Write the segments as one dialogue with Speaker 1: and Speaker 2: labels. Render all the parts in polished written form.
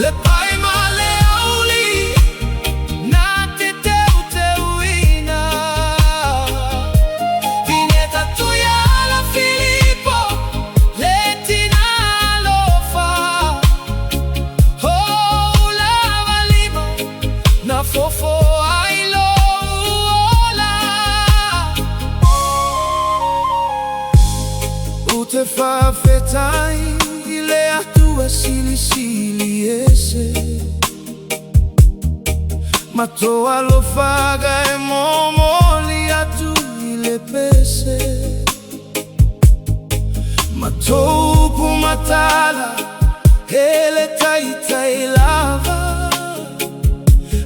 Speaker 1: Le pai male auli na te teuina Vineta tuya la Filippo Letina lofa Oh la valima na fofo ailo ola Ute fa fetai ile atua sili ese Matoa lo faga e momoli atu ile pese Matou pu matala ele taita ilava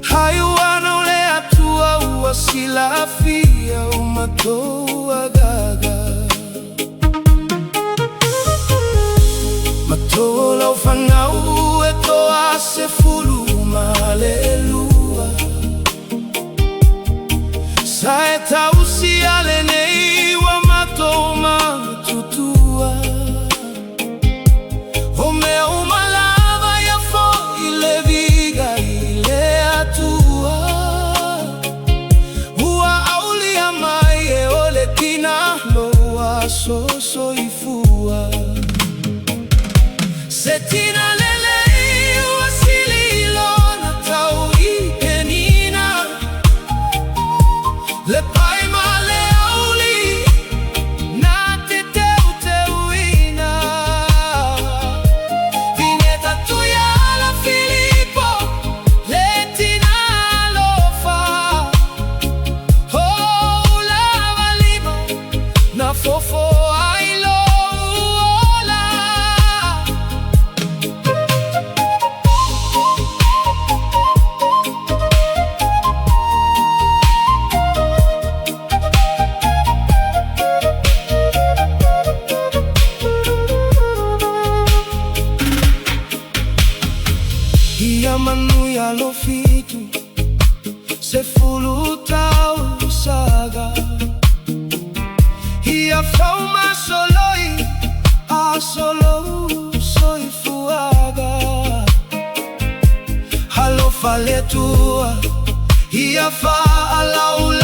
Speaker 1: Hayuana ule atua uasilafia umatou agaga Matola ufangau e toa se fulu malelua Saeta usi alenei wa matoma tutua Home umalava ya fo ile viga ile atua Ua auli amai e ole kina loa soso ifua Setina lele wasili lona tau ikenina Le pai male auli na te teuina Vineta tuya la Filippo Letina lofa Oh la valima na fofo ailo Ia manu ya lo fitu Se fulu tau saga Ia fauma soloi A solo soi fuaga Halo fale tua Ia fa alaula